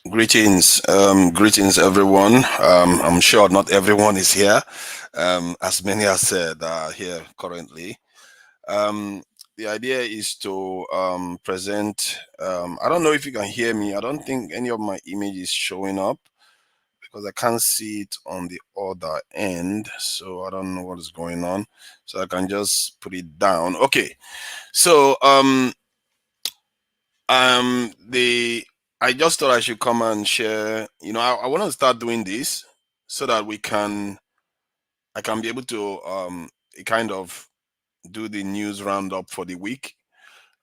Greetings everyone. I'm sure not everyone is here, as many as said are here currently. Um, the idea is to present. I don't know if you can hear me. I don't think any of my image is showing up because I can't see it on the other end. So I don't know what is going on. So I can just put it down. Okay. So the I just thought I should come and share. I want to start doing this so that I can be able to kind of do the news roundup for the week,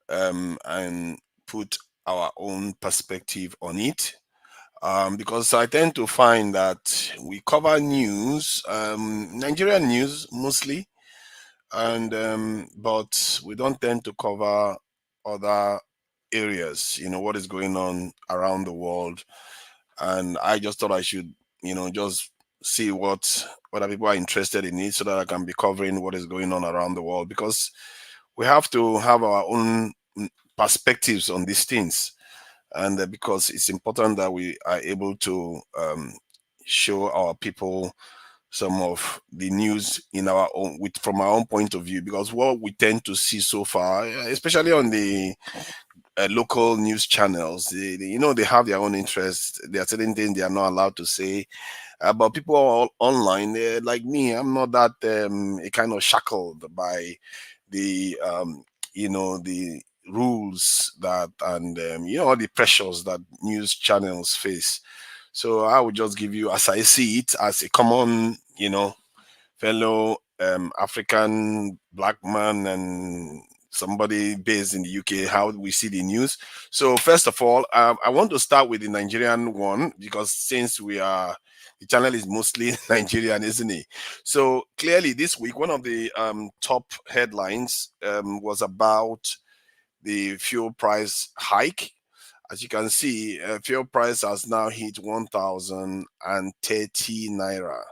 and put our own perspective on it. Because I tend to find that we cover news, Nigerian news mostly, and but we don't tend to cover other areas. What is going on around the world, and I just thought I should, just see what other people are interested in it, so that I can be covering what is going on around the world, because we have to have our own perspectives on these things, and because it's important that we are able to show our people some of the news in our own with from our own point of view, because what we tend to see so far, especially on the local news channels, they have their own interests. There are certain things they are not allowed to say, but people are all online, like me. I'm not that kind of shackled by the the rules that, and all the pressures that news channels face. So I would just give you, as I see it, as a common, fellow African black man and somebody based in the UK, how we see the news. So first of all, I want to start with the Nigerian one, because since the channel is mostly Nigerian, isn't it? So clearly, this week one of the top headlines was about the fuel price hike. As you can see, fuel price has now hit 1,030 naira.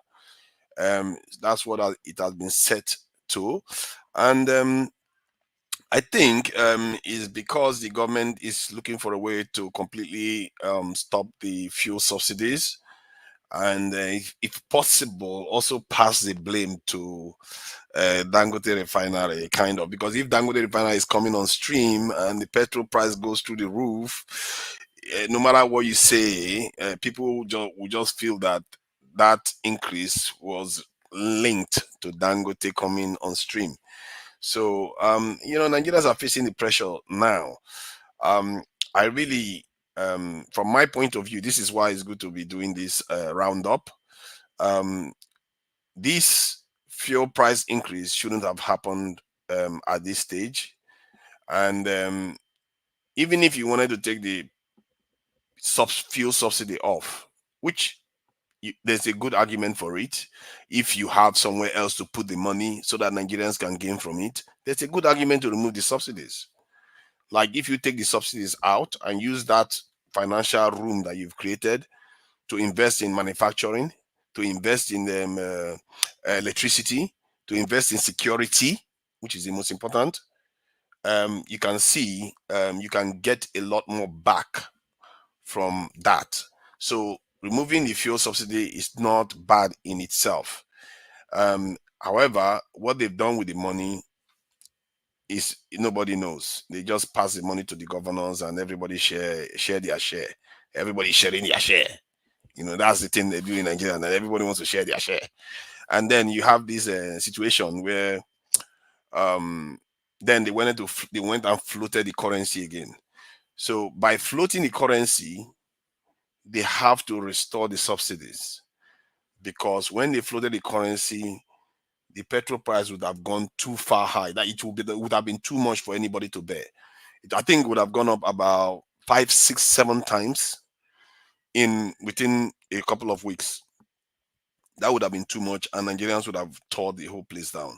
That's what it has been set to, and I think is because the government is looking for a way to completely stop the fuel subsidies, and if possible, also pass the blame to Dangote refinery, kind of, because if Dangote refinery is coming on stream and the petrol price goes through the roof, no matter what you say, people will just feel that that increase was linked to Dangote coming on stream. So Nigerians are facing the pressure now. um I really, from my point of view, this is why it's good to be doing this roundup. um this fuel price increase shouldn't have happened at this stage. And even if you wanted to take the fuel subsidy off, which there's a good argument for it, if you have somewhere else to put the money so that Nigerians can gain from it, there's a good argument to remove the subsidies. Like, if you take the subsidies out and use that financial room that you've created to invest in manufacturing, to invest in electricity, to invest in security, which is the most important, you can see you can get a lot more back from that. So removing the fuel subsidy is not bad in itself. However, what they've done with the money is nobody knows. They just pass the money to the governors, and everybody share their share. Everybody sharing their share. That's the thing they do in Nigeria, and everybody wants to share their share. And then you have this situation where um, then they went and floated the currency again. So by floating the currency, they have to restore the subsidies, because when they floated the currency, the petrol price would have gone too far high. That it would have been too much for anybody to bear. I think it would have gone up about 5, 6, 7 times in within a couple of weeks. That would have been too much, and Nigerians would have tore the whole place down.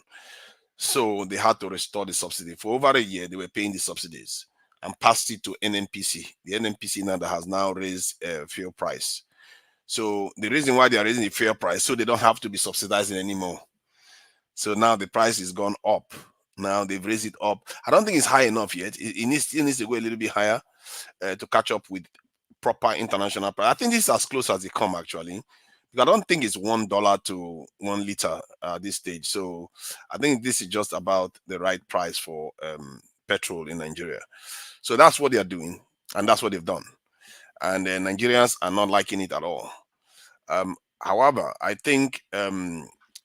So they had to restore the subsidy. For over a year, they were paying the subsidies and passed it to NNPC. The NNPC now that has now raised fuel price. So the reason why they are raising the fuel price, so they don't have to be subsidizing anymore. So now the price is gone up. Now they've raised it up. I don't think it's high enough yet. It still needs to go a little bit higher to catch up with proper international price. I think this is as close as they come actually. Because I don't think it's $1 to 1 liter at this stage. So I think this is just about the right price for petrol in Nigeria. So that's what they are doing, and that's what they've done. And Nigerians are not liking it at all. However, I think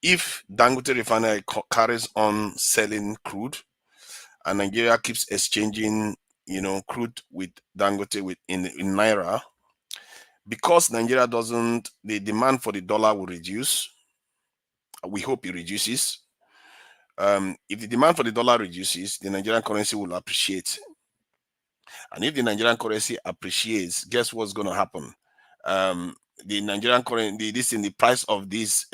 if Dangote Refinery carries on selling crude, and Nigeria keeps exchanging, crude with Dangote in naira, because Nigeria doesn't, the demand for the dollar will reduce. We hope it reduces. If the demand for the dollar reduces, the Nigerian currency will appreciate. And if the Nigerian currency appreciates, guess what's going to happen? The Nigerian currency, this in the price of this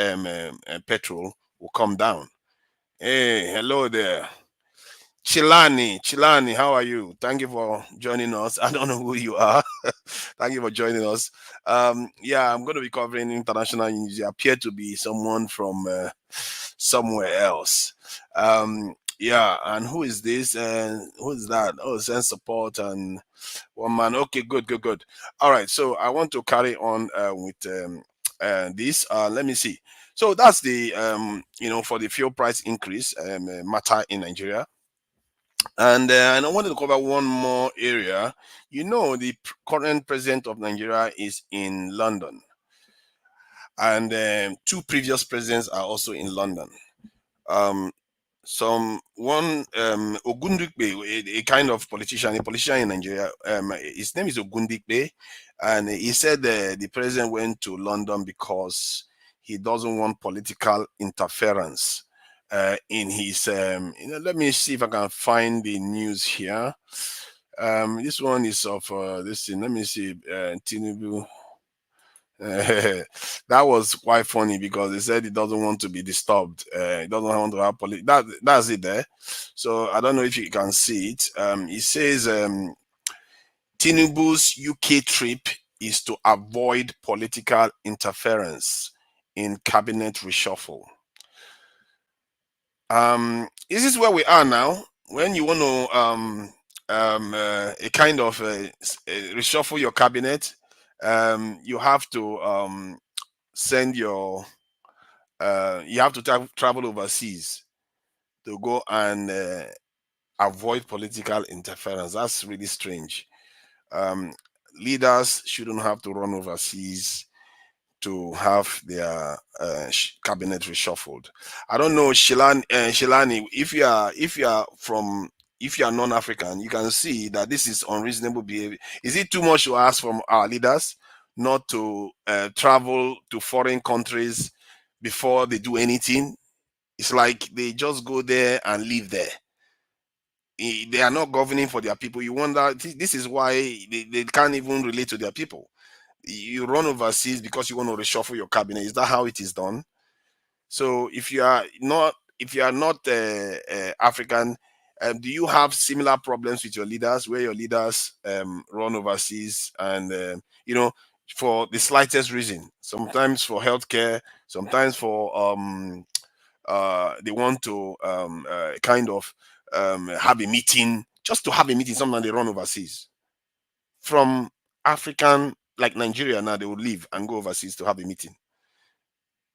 petrol will come down. Hey, hello there. Chilani, how are you? Thank you for joining us. I don't know who you are. Thank you for joining us. Yeah, I'm going to be covering international news. You appear to be someone from somewhere else. Yeah, and who is this? Who is that? Oh, send support and one man. Okay, good. All right, so I want to carry on with this. Let me see. So that's the for the fuel price increase matter in Nigeria. And I wanted to cover one more area. The current president of Nigeria is in London, and two previous presidents are also in London. One Ogundikbe, a kind of politician, in Nigeria. His name is Ogundikbe, and he said the president went to London because he doesn't want political interference in his. Let me see if I can find the news here. This one is of this thing. Let me see. Tinubu. That was quite funny because he said he doesn't want to be disturbed. He doesn't want to have that's it there. So I don't know if you can see it. He says Tinubu's UK trip is to avoid political interference in cabinet reshuffle. This is where we are now. When you want to a kind of reshuffle your cabinet, you have to send your you have to travel overseas to go and avoid political interference. That's really strange. Um, Leaders shouldn't have to run overseas to have their cabinet reshuffled. I don't know, Shilani, if you are non-African, you can see that this is unreasonable behavior. Is it too much to ask from our leaders not to travel to foreign countries before they do anything? It's like they just go there and live there. They are not governing for their people. You wonder, this is why they can't even relate to their people. You run overseas because you want to reshuffle your cabinet. Is that how it is done? So if you are not African, do you have similar problems with your leaders, where your leaders run overseas and for the slightest reason? Sometimes for healthcare, sometimes for they want to kind of have a meeting, just to have a meeting. Sometimes they run overseas from African, like Nigeria now, they will leave and go overseas to have a meeting.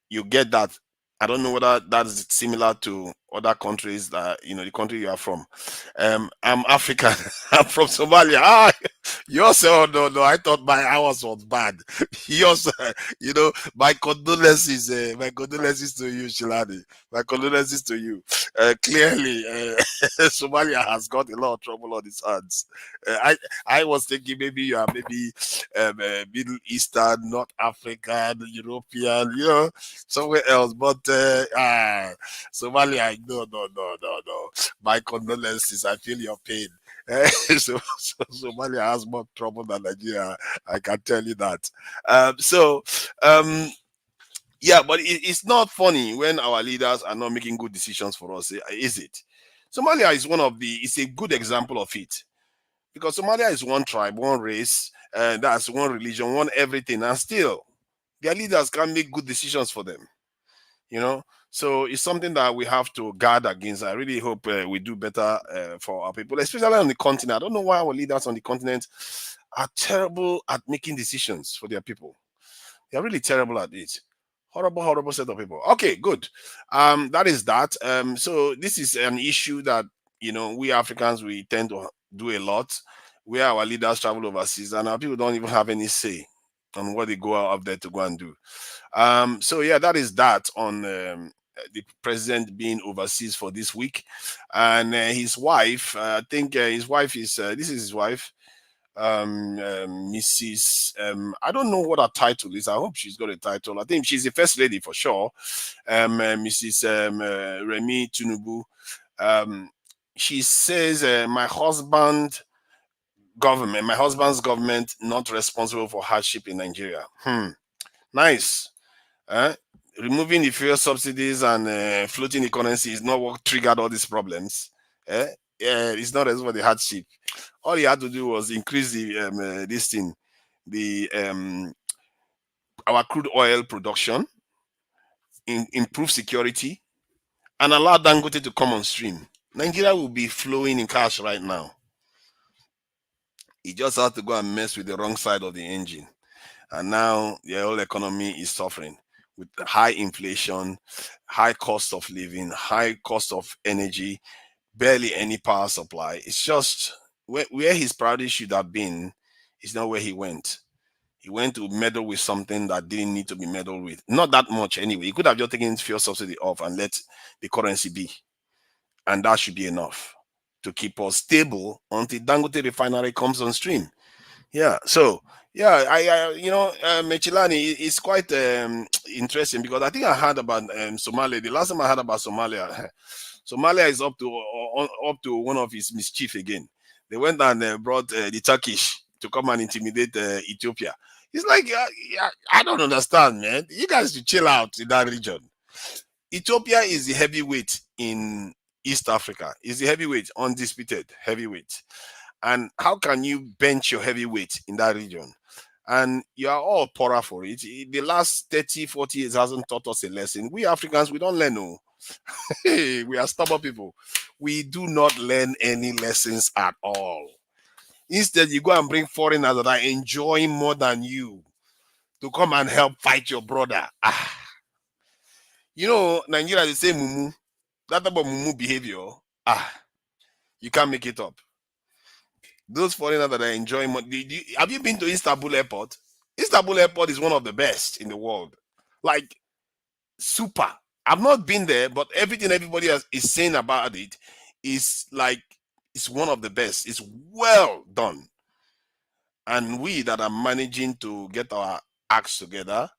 You get that. I don't know whether that is similar to other countries that the country you are from. I'm African. I'm from Somalia. Yours, oh no, I thought my hours was bad. Yours, my condolences. My condolences to you, Shilani. My condolences to you. Clearly, Somalia has got a lot of trouble on its hands. I was thinking maybe you are Middle Eastern, North African, European, somewhere else. But Somalia, no. My condolences. I feel your pain. So Somalia has more trouble than Nigeria. I can tell you that. Yeah, but it's not funny when our leaders are not making good decisions for us, is it? Somalia is it's a good example of it, because Somalia is one tribe, one race, that's one religion, one everything, and still their leaders can't make good decisions for them. So it's something that we have to guard against. I really hope we do better for our people, especially on the continent. I don't know why our leaders on the continent are terrible at making decisions for their people. They are really terrible at it. Horrible, horrible set of people. Okay, good. That is that. So this is an issue that we Africans we tend to do a lot, where our leaders travel overseas and our people don't even have any say on what they go out there to go and do. So yeah, that is that on the president being overseas for this week, and his wife. I think his wife is this is his wife, Mrs. I don't know what her title is. I hope she's got a title. I think she's the first lady for sure. Mrs. Remi Tinubu. Um, she says, my husband's government not responsible for hardship in Nigeria. Nice. Eh? Removing the fuel subsidies and floating the currency is not what triggered all these problems. Eh? Yeah, it's not as for the hardship. All he had to do was increase the this thing, the our crude oil production, improve security, and allow Dangote to come on stream. Nigeria will be flowing in cash right now. He just had to go and mess with the wrong side of the engine, and now the whole economy is suffering with high inflation, high cost of living, high cost of energy, barely any power supply. It's just where his priority should have been is not where he went. He went to meddle with something that didn't need to be meddled with. Not that much anyway. He could have just taken fuel subsidy off and let the currency be. And that should be enough to keep us stable until Dangote refinery comes on stream. Yeah. So yeah, Mechilani is quite interesting because I think I heard about Somalia. The last time I heard about Somalia, Somalia is up to one of his mischief again. They went and brought the Turkish to come and intimidate Ethiopia. It's like I don't understand, man. You guys should chill out in that region. Ethiopia is the heavyweight in East Africa. Is the heavyweight, undisputed heavyweight. And how can you bench your heavyweight in that region? And you are all poorer for it. The last 30, 40 years hasn't taught us a lesson. We Africans, we don't learn. No. We are stubborn people. We do not learn any lessons at all. Instead, you go and bring foreigners that are enjoying more than you to come and help fight your brother. Nigeria is the same mumu. That type of mumu behavior. You can't make it up. Those foreigners that are enjoying money. Have you been to Istanbul Airport? Istanbul Airport is one of the best in the world. Like, super. I've not been there, but everything everybody is saying about it is like it's one of the best. It's well done. And we that are managing to get our acts together,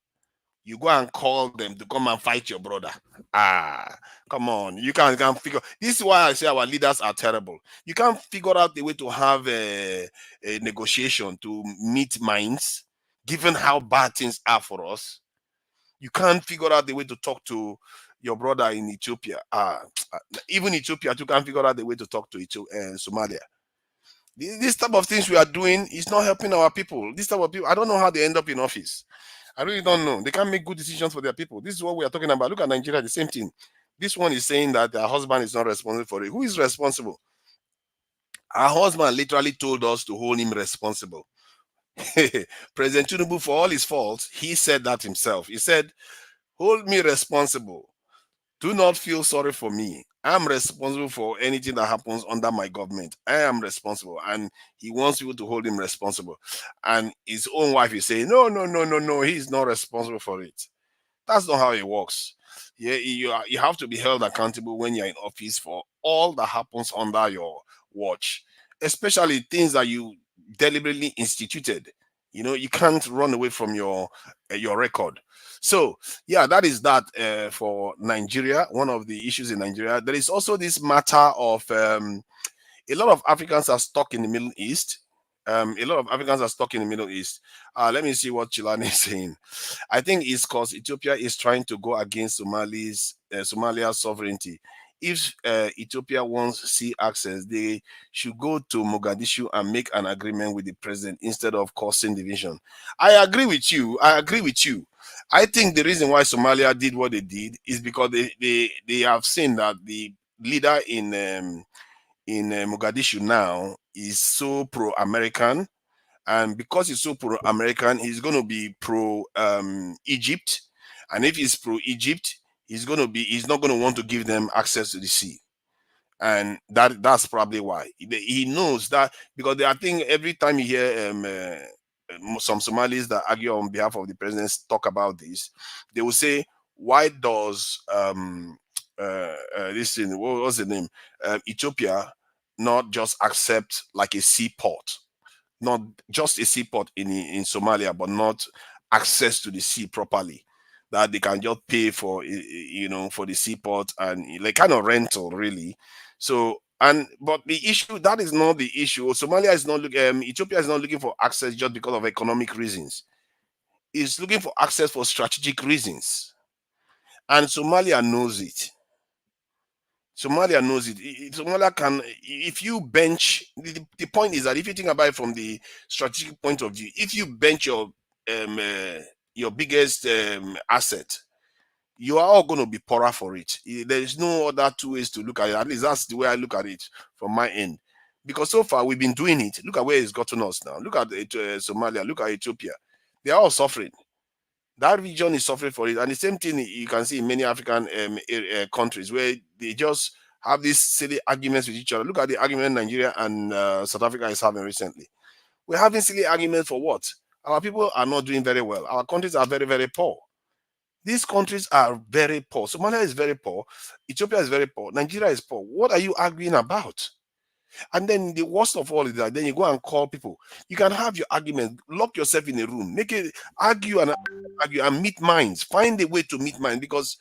you go and call them to come and fight your brother. Come on. You can't figure. This is why I say our leaders are terrible. You can't figure out the way to have a negotiation to meet minds, given how bad things are for us. You can't figure out the way to talk to your brother in Ethiopia. Even Ethiopia, you can't figure out the way to talk to Somalia. This type of things we are doing is not helping our people. This type of people, I don't know how they end up in office. I really don't know. They can't make good decisions for their people. This is what we are talking about. Look at Nigeria, the same thing. This one is saying that their husband is not responsible for it. Who is responsible? Our husband literally told us to hold him responsible. President Tinubu, for all his faults, he said that himself. He said, hold me responsible. Do not feel sorry for me. I'm responsible for anything that happens under my government. I am responsible. And he wants people to hold him responsible. And his own wife is saying, no, no, no, no, no, he's not responsible for it. That's not how it works. Yeah, you have to be held accountable when you're in office for all that happens under your watch, especially things that you deliberately instituted. You can't run away from your record. So yeah, that is that for Nigeria. One of the issues in Nigeria. There is also this matter of a lot of Africans are stuck in the Middle East. A lot of Africans are stuck in the Middle East. Let me see what Chilani is saying. I think it's because Ethiopia is trying to go against Somalia's sovereignty. If Ethiopia wants sea access, they should go to Mogadishu and make an agreement with the president instead of causing division. I agree with you. I think the reason why Somalia did what they did is because they have seen that the leader in Mogadishu now is so pro-American, and because he's so pro-American, he's going to be pro Egypt, and if he's pro-Egypt, he's not going to want to give them access to the sea, and that's probably why he knows that, because I think every time you hear some Somalis that argue on behalf of the president talk about this, they will say, why does this thing, what was the name, Ethiopia not just accept like a seaport, not just a seaport in Somalia, but not access to the sea properly, that they can just pay for, for the seaport, and like kind of rental really. So, and but the issue, that is not the issue. Somalia is not Ethiopia is not looking for access just because of economic reasons. It's looking for access for strategic reasons, and Somalia knows it. Somalia knows it. Somalia can, if you bench, the point is that if you think about it from the strategic point of view, if you bench your biggest asset, you are all going to be poorer for it. There is no other two ways to look at it. At least that's the way I look at it from my end. Because so far we've been doing it. Look at where it's gotten us now. Look at Somalia. Look at Ethiopia. They are all suffering. That region is suffering for it, and the same thing you can see in many African countries where they just have these silly arguments with each other. Look at the argument Nigeria and South Africa is having recently. We're having silly arguments for what? Our people are not doing very well. Our countries are very, very poor. These countries are very poor. Somalia is very poor. Ethiopia is very poor. Nigeria is poor. What are you arguing about? And then the worst of all is that then you go and call people. You can have your argument, lock yourself in a room, make it argue and meet minds. Find a way to meet minds, because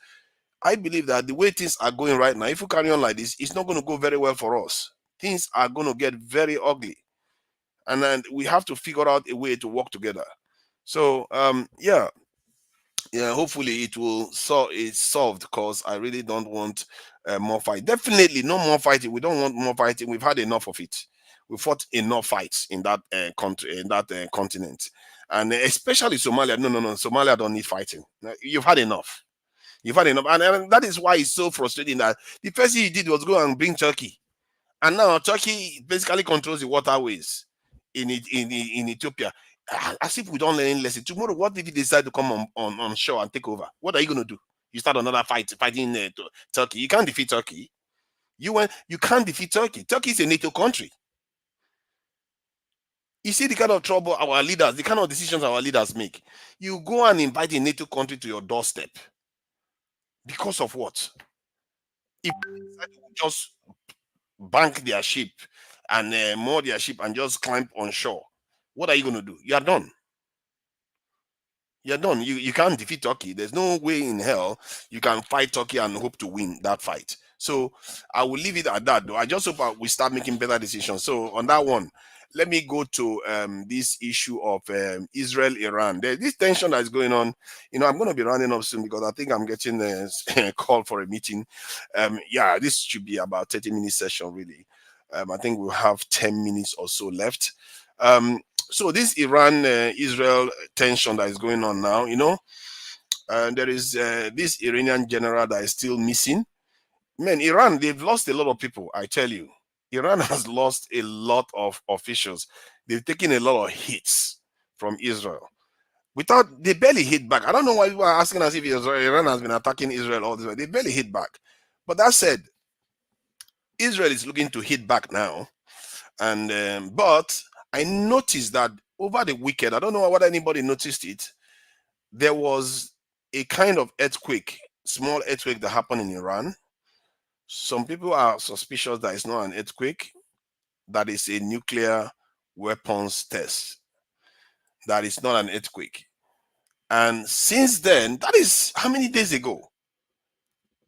I believe that the way things are going right now, if we carry on like this, it's not going to go very well for us. Things are going to get very ugly, and then we have to figure out a way to work together. So yeah, hopefully it will it's solved, because I really don't want more fight. Definitely no more fighting. We don't want more fighting. We've had enough of it. We fought enough fights in that country, in that continent, and especially Somalia. No, no, no, Somalia don't need fighting. You've had enough. You've had enough, and that is why it's so frustrating that the first thing he did was go and bring Turkey, and now Turkey basically controls the waterways in Ethiopia. As if we don't learn any lesson. Tomorrow, what if you decide to come on shore and take over? What are you going to do? You start another fight fighting Turkey. You can't defeat Turkey. You can't defeat Turkey. Turkey is a NATO country. You see the kind of trouble our leaders, the kind of decisions our leaders make. You go and invite a NATO country to your doorstep. Because of what? If they decide to just bank their ship and moor their ship and just climb on shore, what are you going to do? You are done. You're done. You can't defeat Turkey. There's no way in hell you can fight Turkey and hope to win that fight. So I will leave it at that, though. I just hope we start making better decisions. So on that one, let me go to this issue of Israel Iran. There's this tension that is going on. I'm going to be running up soon because I think I'm getting a call for a meeting. Yeah, this should be about 30-minute session really. I think we'll have 10 minutes or so left. So this Iran Israel tension that is going on now, there is this Iranian general that is still missing. Man, Iran, they've lost a lot of people, I tell you. Iran has lost a lot of officials. They've taken a lot of hits from Israel. They barely hit back. I don't know why people are asking us if Iran has been attacking Israel all this way. They barely hit back. But that said, Israel is looking to hit back now. And but I noticed that over the weekend, I don't know whether anybody noticed it, there was a kind of earthquake, small earthquake that happened in Iran. Some people are suspicious that it's not an earthquake, that is a nuclear weapons test, that is not an earthquake. And since then, that is how many days ago?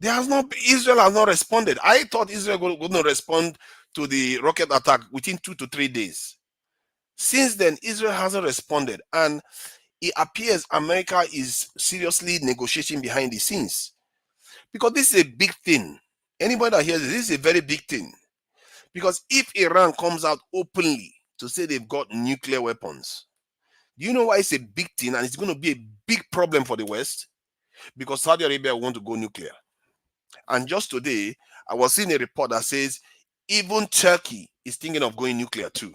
Israel has not responded. I thought Israel would not respond to the rocket attack within 2 to 3 days. Since then, Israel hasn't responded, and it appears America is seriously negotiating behind the scenes, because this is a big thing. Anybody that hears this is a very big thing, because if Iran comes out openly to say they've got nuclear weapons, do you know why it's a big thing and it's going to be a big problem for the West? Because Saudi Arabia want to go nuclear. And just today, I was seeing a report that says even Turkey is thinking of going nuclear too.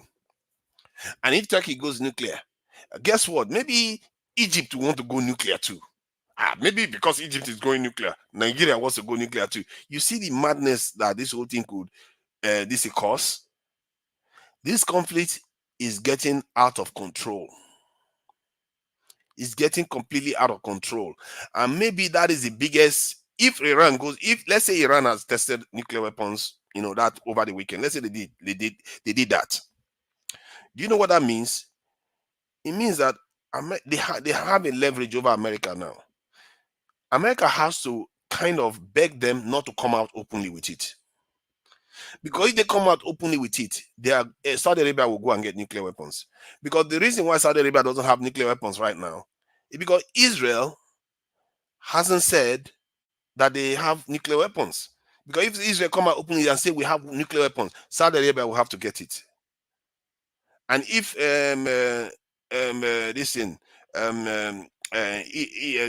And if Turkey goes nuclear, guess what? Maybe Egypt will want to go nuclear too. Maybe because Egypt is going nuclear, Nigeria wants to go nuclear too. You see the madness that this whole thing could this cause. This conflict is getting out of control. It's getting completely out of control, and maybe that is the biggest. If Iran goes, if let's say Iran has tested nuclear weapons, that over the weekend. Let's say they did that. Do you know what that means? It means that they have a leverage over America now. America has to kind of beg them not to come out openly with it. Because if they come out openly with it, Saudi Arabia will go and get nuclear weapons. Because the reason why Saudi Arabia doesn't have nuclear weapons right now is because Israel hasn't said that they have nuclear weapons. Because if Israel come out openly and say we have nuclear weapons, Saudi Arabia will have to get it. And if this thing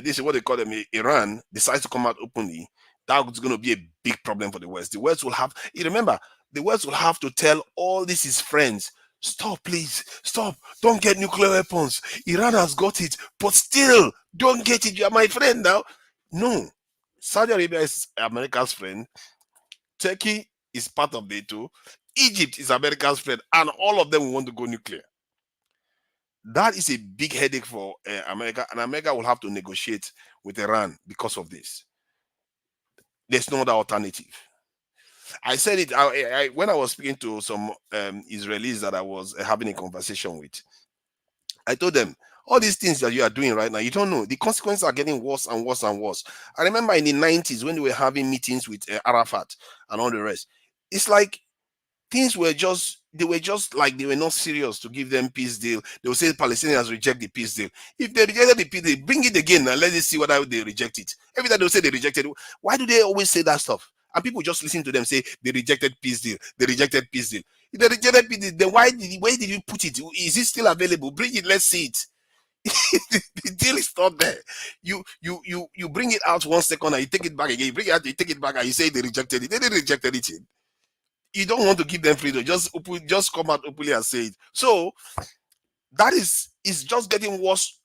this is what they call them, Iran decides to come out openly, that's going to be a big problem for the West. The West will have, you remember, the West will have to tell all this his friends, stop, please, stop, don't get nuclear weapons. Iran has got it, but still, don't get it. You are my friend now. No, Saudi Arabia is America's friend. Turkey is part of it too. Egypt is America's friend, and all of them will want to go nuclear. That is a big headache for America, and America will have to negotiate with Iran because of this. There's no other alternative. I said it when I was speaking to some Israelis that I was having a conversation with. I told them, all these things that you are doing right now, you don't know. The consequences are getting worse and worse and worse. I remember in the 90s when we were having meetings with Arafat and all the rest. It's like things were just like they were not serious to give them peace deal. They will say Palestinians reject the peace deal. If they rejected the peace deal, bring it again and let us see whether they reject it. Every time they will say they rejected it. Why do they always say that stuff? And people just listen to them say they rejected peace deal. They rejected peace deal. If they rejected peace deal, then where did you put it? Is it still available? Bring it, let's see it. The deal is not there. You bring it out 1 second and you take it back again. You bring it out, you take it back and you say they rejected it. They didn't reject anything. You don't want to give them freedom. Just come out openly and say it. So that is just getting worse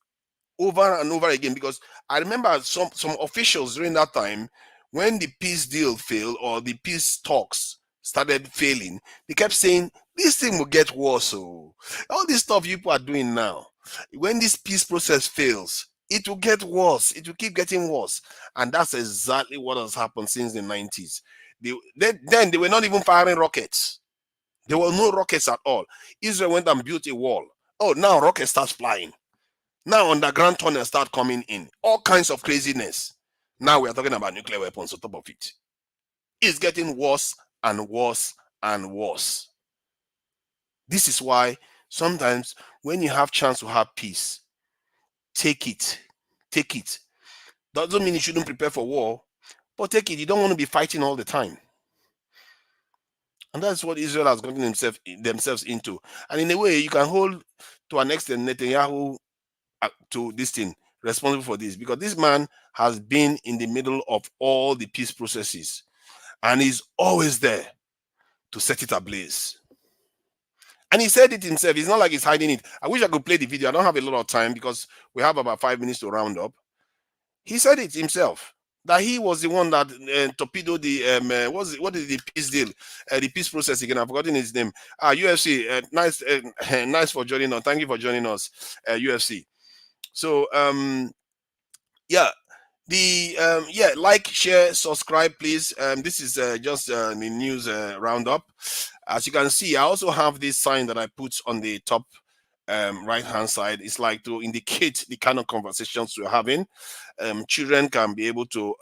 over and over again, because I remember some officials during that time, when the peace deal failed or the peace talks started failing, they kept saying this thing will get worse. So all this stuff you people are doing now, when this peace process fails, it will get worse. It will keep getting worse. And that's exactly what has happened since the 90s. Then they were not even firing rockets. There were no rockets at all. Israel went and built a wall. Oh, now rockets start flying. Now underground tunnels start coming in. All kinds of craziness. Now we are talking about nuclear weapons on top of it. It's getting worse and worse and worse. This is why sometimes when you have chance to have peace, take it. Take it. Doesn't mean you shouldn't prepare for war, but take it. You don't want to be fighting all the time. And that's what Israel has gotten themselves into. And in a way, you can hold to an extent Netanyahu to this thing responsible for this, because this man has been in the middle of all the peace processes and he's always there to set it ablaze. And he said it himself. It's not like he's hiding it. I wish I could play the video. I don't have a lot of time because we have about 5 minutes to round up. He said it himself, that he was the one that torpedoed the what is the peace deal, the peace process again. I've forgotten his name. UFC. Nice for joining us. Thank you for joining us, UFC. So yeah, like, share, subscribe, please. This is just the news roundup. As you can see, I also have this sign that I put on the top right hand side. It's like to indicate the kind of conversations we're having. Children can be able to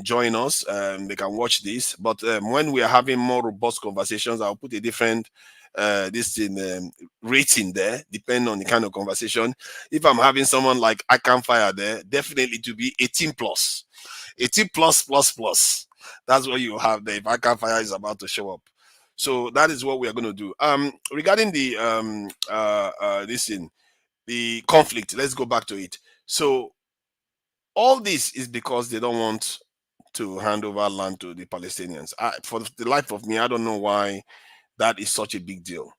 join us. They can watch this, but when we are having more robust conversations, I'll put a different rating there, depending on the kind of conversation. If I'm having someone like I Can Fire there, definitely to be 18 plus. 18 plus plus plus. That's what you have there if I Can Fire is about to show up. So that is what we are going to do. Regarding the the conflict, let's go back to it. So all this is because they don't want to hand over land to the Palestinians. For the life of me, I don't know why that is such a big deal.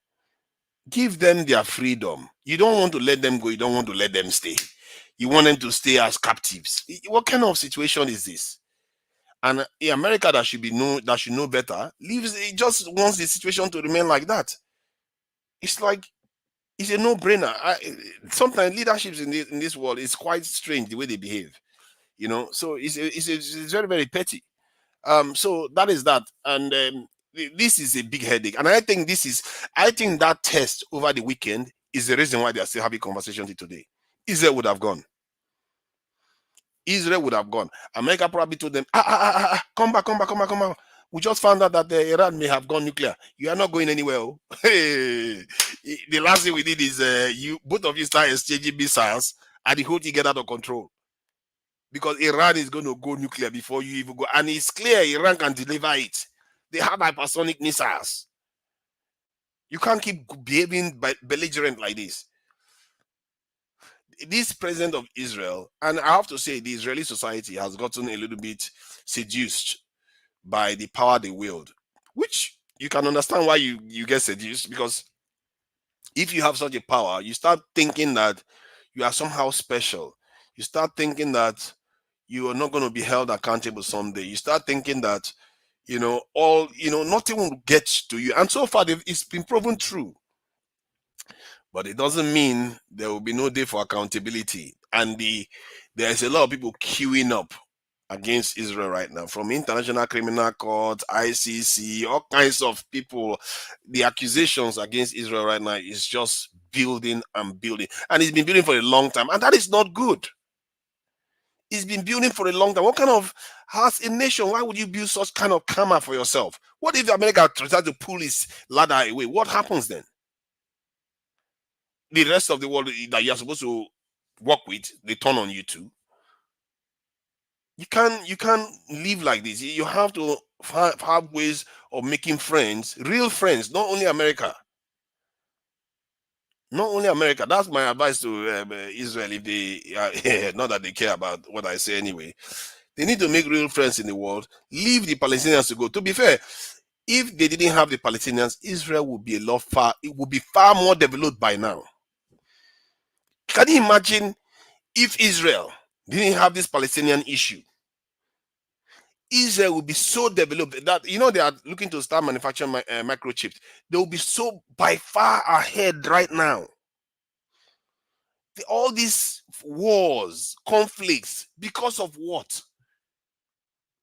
Give them their freedom. You don't want to let them go. You don't want to let them stay. You want them to stay as captives. What kind of situation is this? And America that should know better leaves. It just wants the situation to remain like that. It's like it's a no-brainer. Sometimes leaderships in this world is quite strange the way they behave. So it's very, very petty. So that is that, and this is a big headache. And I think that test over the weekend is the reason why they are still having conversation till today. Israel would have gone. Israel would have gone. America probably told them, come back, come back, come back, come back. We just found out that Iran may have gone nuclear. You are not going anywhere. Oh. Hey, the last thing we did is you both of you start exchanging missiles, and the whole thing get out of control. Because Iran is going to go nuclear before you even go. And it's clear Iran can deliver it. They have hypersonic missiles. You can't keep behaving belligerent like this. This president of Israel, and I have to say, the Israeli society has gotten a little bit seduced by the power they wield, which you can understand why you get seduced, because if you have such a power, you start thinking that you are somehow special. You start thinking that you are not going to be held accountable someday. You start thinking that, nothing will get to you. And so far, it's been proven true. But it doesn't mean there will be no day for accountability. And there's a lot of people queuing up against Israel right now, from International Criminal Court, ICC, all kinds of people. The accusations against Israel right now is just building and building. And it's been building for a long time. And that is not good. It's been building for a long time. What kind of, as a nation, why would you build such kind of karma for yourself? What if America tries to pull its ladder away? What happens then? The rest of the world that you're supposed to work with, they turn on you too. You can't live like this. You have to have ways of making friends, real friends, not only America. Not only America. That's my advice to Israel. If they, not that they care about what I say anyway, they need to make real friends in the world. Leave the Palestinians to go. To be fair, if they didn't have the Palestinians, Israel would be it would be far more developed by now. Can you imagine if Israel didn't have this Palestinian issue? Israel will be so developed that they are looking to start manufacturing microchips. They will be so by far ahead right now. All these wars, conflicts, because of what?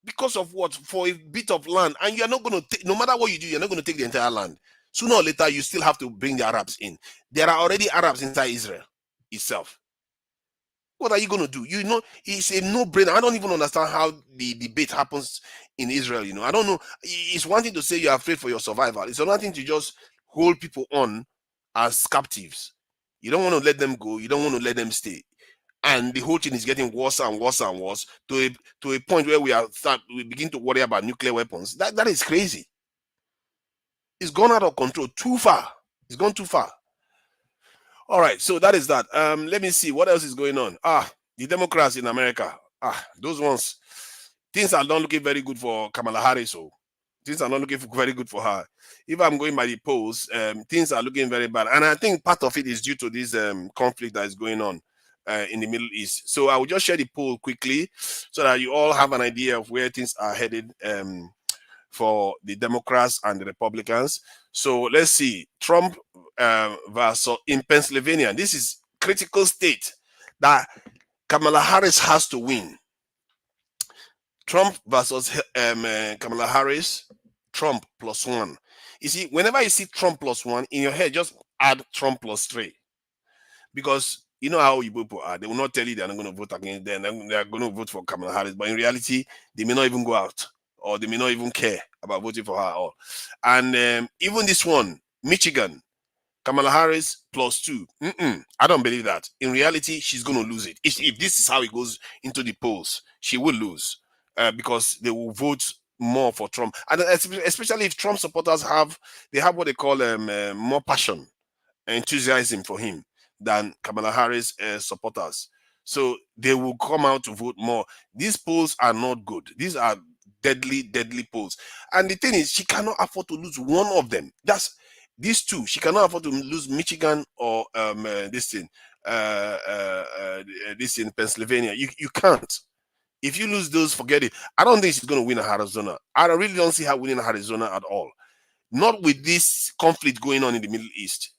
Because of what? For a bit of land, and you are not going to take. No matter what you do, you're not going to take the entire land. Sooner or later, you still have to bring the Arabs in. There are already Arabs inside Israel itself. What are you going to do? It's a no-brainer. I don't even understand how the debate happens in Israel. I don't know. It's one thing to say you're afraid for your survival. It's another thing to just hold people on as captives. You don't want to let them go. You don't want to let them stay. And the whole thing is getting worse and worse and worse to a point where we begin to worry about nuclear weapons. That is crazy. It's gone out of control too far. It's gone too far. All right, so that is that. Let me see what else is going on. The Democrats in America. Those ones. Things are not looking very good for Kamala Harris. So things are not looking very good for her. If I'm going by the polls, things are looking very bad, and I think part of it is due to this conflict that is going on in the Middle East. So I will just share the poll quickly so that you all have an idea of where things are headed for the Democrats and the Republicans. So let's see. Trump versus in Pennsylvania. This is critical state that Kamala Harris has to win. Trump versus Kamala Harris. Trump +1. You see, whenever you see Trump +1 in your head, just add Trump +3, because you know how people are. They will not tell you they're not going to vote against them. They're going to vote for Kamala Harris, but in reality, they may not even go out, or they may not even care about voting for her at all. And even this one, Michigan, Kamala Harris +2. I don't believe that. In reality, she's going to lose it. If this is how it goes into the polls, she will lose because they will vote more for Trump, and especially if Trump supporters have what they call more passion, enthusiasm for him than Kamala Harris supporters. So they will come out to vote more. These polls are not good. These are deadly polls. And the thing is, she cannot afford to lose one of them. These two, she cannot afford to lose Michigan or this thing, this in Pennsylvania. You can't. If you lose those, forget it. I don't think she's going to win Arizona. I really don't see her winning Arizona at all. Not with this conflict going on in the Middle East.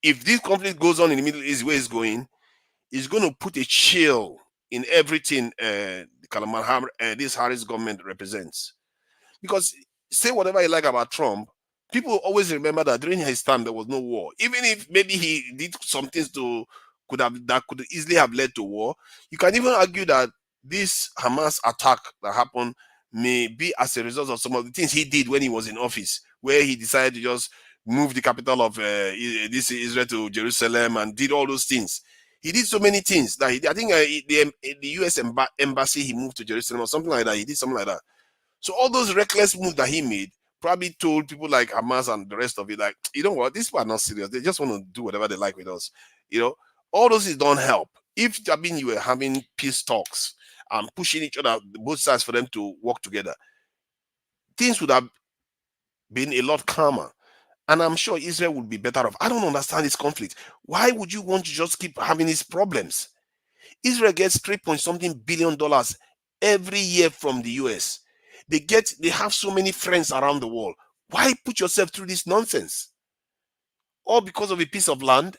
If this conflict goes on in the Middle East, where it's going to put a chill in everything this Harris government represents. Because say whatever you like about Trump, people always remember that during his time there was no war. Even if maybe he did some things that could easily have led to war, you can even argue that this Hamas attack that happened may be as a result of some of the things he did when he was in office, where he decided to just move the capital of this Israel to Jerusalem and did all those things. He did so many things that I think the U.S. embassy he moved to Jerusalem or something like that. He did something like that. So all those reckless moves that he made probably told people like Hamas and the rest of it, like, you know what, these people are not serious. They just want to do whatever they like with us. All those things don't help. If you were having peace talks and pushing each other, both sides, for them to work together, things would have been a lot calmer. And I'm sure Israel would be better off. I don't understand this conflict. Why would you want to just keep having these problems? Israel gets 3 point something billion dollars every year from the US. They have so many friends around the world. Why put yourself through this nonsense? All because of a piece of land?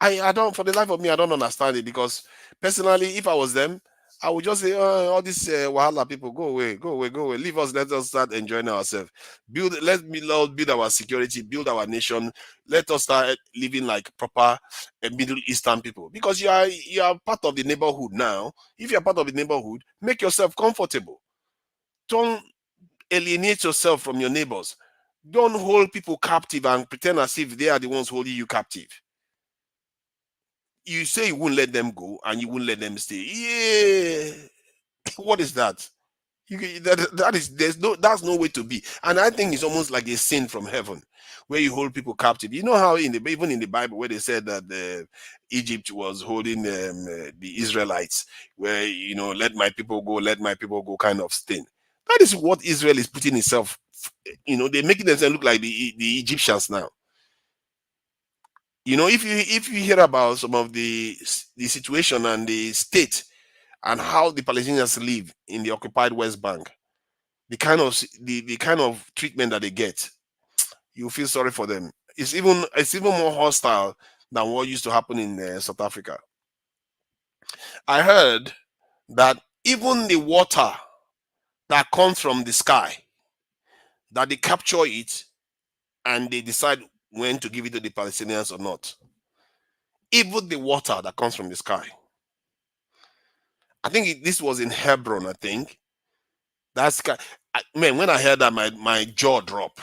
I don't, for the life of me, I don't understand it, because personally, if I was them, I would just say, all these wahala people, go away, go away, go away. Leave us, let us start enjoying ourselves. Let me, Lord, build our security, build our nation. Let us start living like proper Middle Eastern people. Because you are part of the neighborhood now. If you are part of the neighborhood, make yourself comfortable. Don't alienate yourself from your neighbors. Don't hold people captive and pretend as if they are the ones holding you captive. You say you won't let them go and you won't let them stay. Yeah. What is that? That's no way to be. And I think it's almost like a sin from heaven, where you hold people captive. You know how even in the Bible, where they said that Egypt was holding the Israelites, where let my people go, let my people go, kind of thing. That is what Israel is putting itself. They're making themselves look like the Egyptians now. If you hear about some of the situation and the state and how the Palestinians live in the occupied West Bank, the kind of treatment that they get, you feel sorry for them. It's even more hostile than what used to happen in South Africa. I heard that even the water that comes from the sky, that they capture it and they decide when to give it to the Palestinians or not. Even the water that comes from the sky. I think this was in Hebron. I think man. When I heard that, my jaw dropped.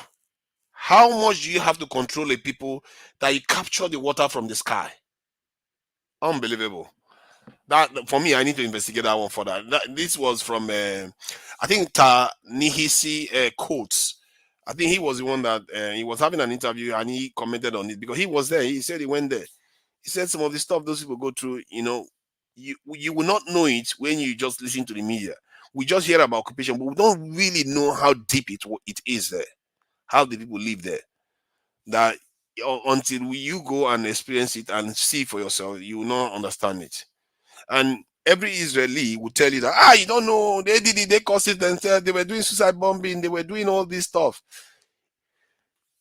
How much do you have to control a people that you capture the water from the sky? Unbelievable. That, for me, I need to investigate that one further. This was from I think Ta Nihisi quotes. I think he was the one that he was having an interview and he commented on it because he was there. He said he went there. He said some of the stuff those people go through, you will not know it when you just listen to the media. We just hear about occupation, but we don't really know how deep it is there. How the people live there. That until you go and experience it and see for yourself, you will not understand it. And every Israeli will tell you that you don't know, they did it, they caused it themselves, they were doing suicide bombing, they were doing all this stuff.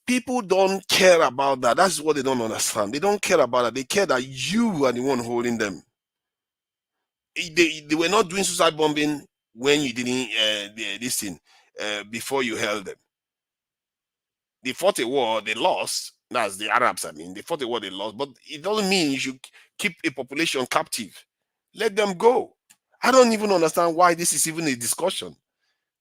People don't care about that. That's what they don't understand. They don't care about that. They care that you are the one holding them. They were not doing suicide bombing when you didn't this thing before you held them. They fought a war, they lost. That's the Arabs, I mean. They fought a war, they lost. But it doesn't mean you should keep a population captive. Let them go. I don't even understand why this is even a discussion.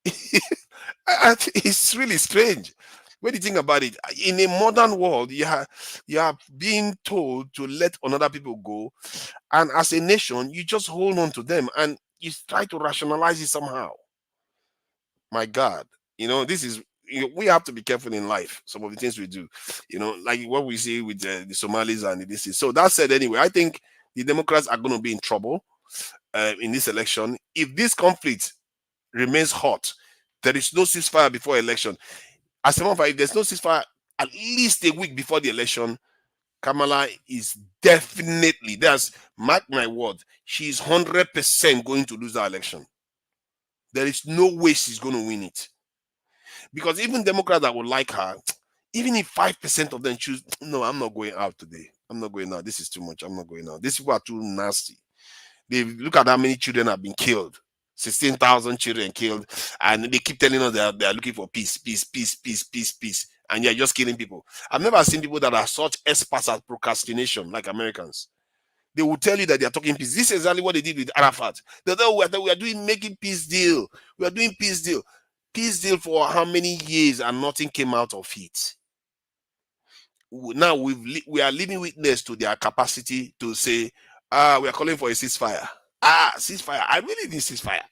It's really strange. When you think about it, in a modern world, you are being told to let another people go, and as a nation, you just hold on to them and you try to rationalize it somehow. My God, this is we have to be careful in life. Some of the things we do, like what we see with the Somalis and this is. So that said, anyway, I think the Democrats are going to be in trouble in this election if this conflict remains hot. There is no ceasefire before election. As a matter of fact, if there's no ceasefire, at least a week before the election, Kamala is definitely, mark my word, she's 100% going to lose the election. There is no way she's going to win it. Because even Democrats that would like her, even if 5% of them choose, no, I'm not going out today. I'm not going out. This is too much. I'm not going out. These people are too nasty. They look at how many children have been killed. 16,000 children killed, and they keep telling us that they are looking for peace, peace, peace, peace, peace, peace, and you're just killing people. I've never seen people that are such experts at procrastination like Americans. They will tell you that they are talking peace. This is exactly what they did with Arafat. They thought we are doing making peace deal. We are doing peace deal. Peace deal for how many years, and nothing came out of it. Now we are living witness to their capacity to say, we are calling for a ceasefire. Ceasefire. I really need ceasefire.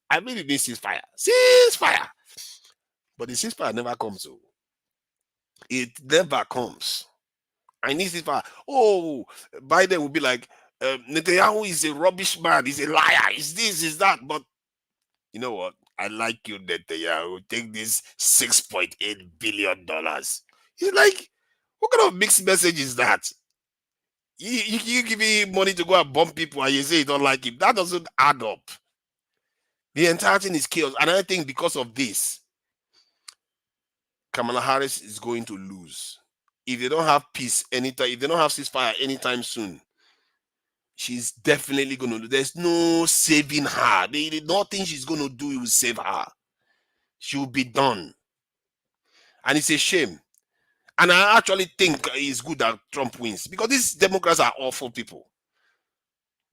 I really need ceasefire. Ceasefire. But the ceasefire never comes. So it never comes. I need ceasefire. Oh, Biden will be like, Netanyahu is a rubbish man. He's a liar. He's this, is that. But you know what? I like you, Netanyahu. Take this $6.8 billion. He's like, what kind of mixed message is that? You give me money to go and bomb people and you say you don't like him. That doesn't add up. The entire thing is chaos. And I think because of this, Kamala Harris is going to lose. If they don't have peace anytime, if they don't have ceasefire anytime soon, she's definitely going to lose. There's no saving her. Nothing she's going to do will save her. She'll be done. And it's a shame. And I actually think it's good that Trump wins, because these Democrats are awful people.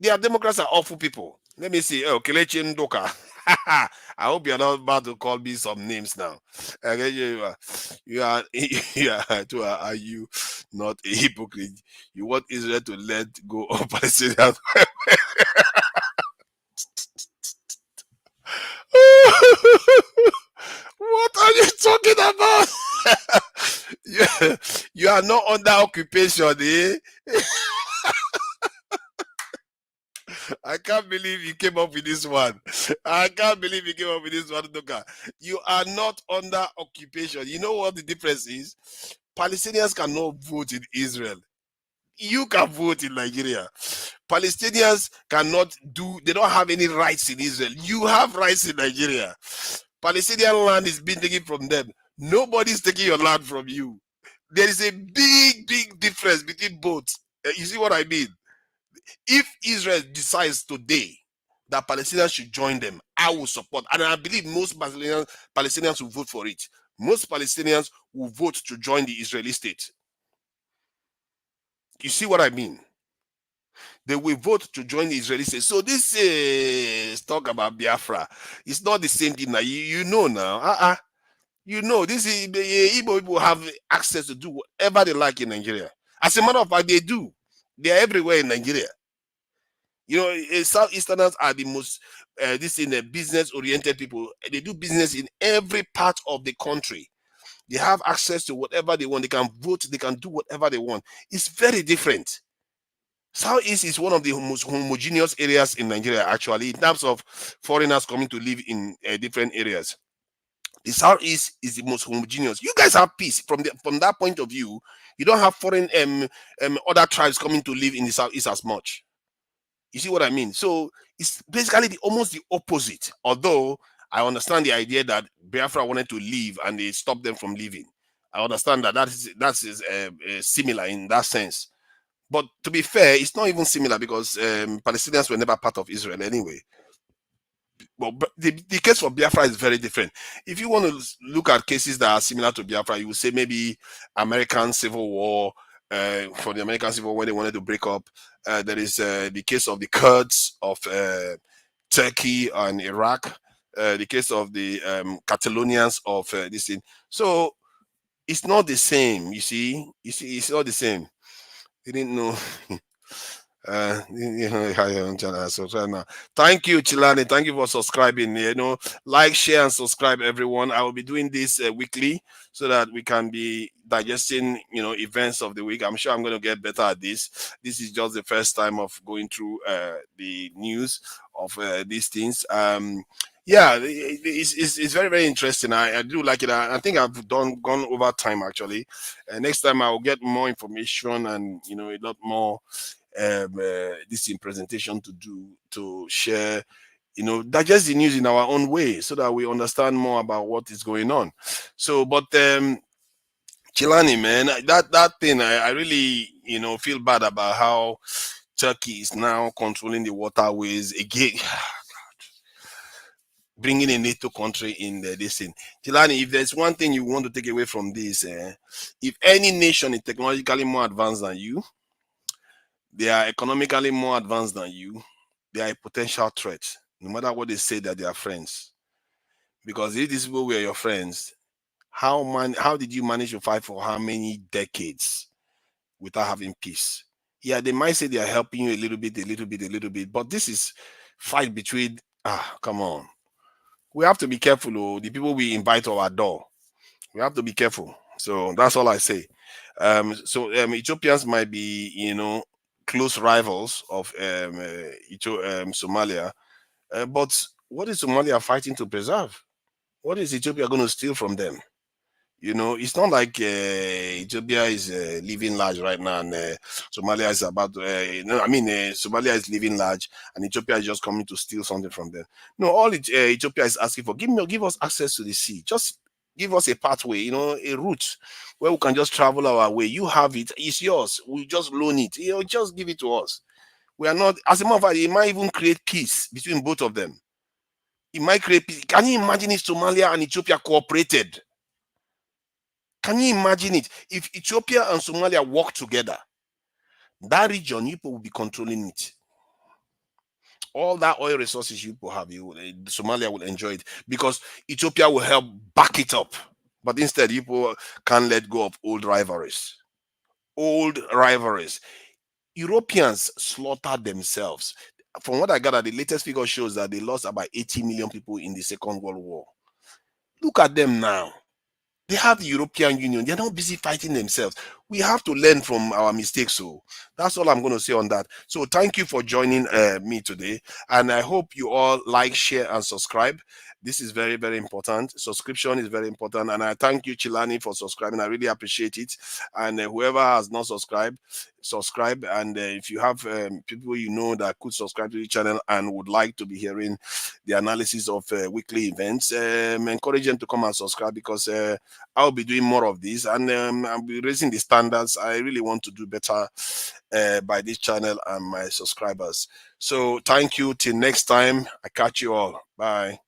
Democrats are awful people. Let me see. Oh, Kelechi Ndoka. I hope you're not about to call me some names now. Okay, you are, are you not a hypocrite? You want Israel to let go of Palestinians? What are you talking about? You are not under occupation, eh? I can't believe you came up with this one. I can't believe you came up with this one, Doka. You are not under occupation. You know what the difference is? Palestinians cannot vote in Israel. You can vote in Nigeria. Palestinians they don't have any rights in Israel. You have rights in Nigeria. Palestinian land is being taken from them. Nobody's taking your land from you. There is a big, big difference between both. You see what I mean? If Israel decides today that Palestinians should join them, I will support. And I believe most Palestinians will vote for it. Most Palestinians will vote to join the Israeli state. You see what I mean? They will vote to join the Israeli state. So this is talk about Biafra. It's not the same thing now. You know now. You know, this is the Igbo people have access to do whatever they like in Nigeria. As a matter of fact, they do. They are everywhere in Nigeria. You know, Southeasterners are the most business-oriented people. They do business in every part of the country. They have access to whatever they want. They can vote. They can do whatever they want. It's very different. Southeast is one of the most homogeneous areas in Nigeria, actually, in terms of foreigners coming to live in different areas. The Southeast is the most homogeneous. You guys have peace from that point of view. You don't have foreign other tribes coming to live in the Southeast as much. You see what I mean? So it's basically almost the opposite. Although I understand the idea that Biafra wanted to leave and they stopped them from leaving. I understand that is similar in that sense. But to be fair, it's not even similar because Palestinians were never part of Israel anyway. But the case for Biafra is very different. If you want to look at cases that are similar to Biafra, you would say maybe American Civil War. For the American Civil War, when they wanted to break up, there is the case of the Kurds of Turkey and Iraq, the case of the Catalonians of this thing. So it's not the same. You see, it's not the same. You didn't know. Thank you, Chilani. Thank you for subscribing. You know, like, share, and subscribe, everyone. I will be doing this weekly so that we can be digesting, events of the week. I'm sure I'm going to get better at this. This is just the first time of going through the news of these things. Yeah, it's very very interesting. I do like it. I think I've done gone over time actually. Next time I'll get more information and a lot more this in presentation to do to share, digest the news in our own way so that we understand more about what is going on. So, but Chilani, man, that thing, I really, feel bad about how Turkey is now controlling the waterways again, bringing a NATO country in this thing. Chilani, if there's one thing you want to take away from this, if any nation is technologically more advanced than you, they are economically more advanced than you, they are a potential threat, no matter what they say that they are friends. Because if these people were your friends, how did you manage to fight for how many decades without having peace? Yeah, they might say they are helping you a little bit, a little bit, a little bit, but this is fight between come on. We have to be careful, oh, the people we invite to our door. We have to be careful. So that's all I say. Ethiopians might be, close rivals of Somalia, but what is Somalia fighting to preserve? What is Ethiopia going to steal from them? It's not like Ethiopia is living large right now, and Somalia is about. Somalia is living large, and Ethiopia is just coming to steal something from them. No, all Ethiopia is asking for, give us access to the sea. Just give us a pathway, a route where we can just travel our way. You have it; it's yours. We just loan it. Just give it to us. We are not. As a matter of fact, it might even create peace between both of them. It might create peace. Can you imagine if Somalia and Ethiopia cooperated? Can you imagine it? If Ethiopia and Somalia work together, that region, you will be controlling it. All that oil resources you will have, Somalia will enjoy it because Ethiopia will help back it up. But instead, people can't let go of old rivalries. Old rivalries. Europeans slaughtered themselves. From what I gather, the latest figure shows that they lost about 80 million people in the Second World War. Look at them now. They have the European Union. They're not busy fighting themselves. We have to learn from our mistakes. So that's all I'm going to say on that. So thank you for joining me today. And I hope you all like, share, and subscribe. This is very, very important. Subscription is very important. And I thank you, Chilani, for subscribing. I really appreciate it. And whoever has not subscribed, subscribe. And if you have people you know that could subscribe to the channel and would like to be hearing the analysis of weekly events, encourage them to come and subscribe because I'll be doing more of this and I'll be raising the standards. I really want to do better by this channel and my subscribers. So thank you. Till next time. I catch you all. Bye.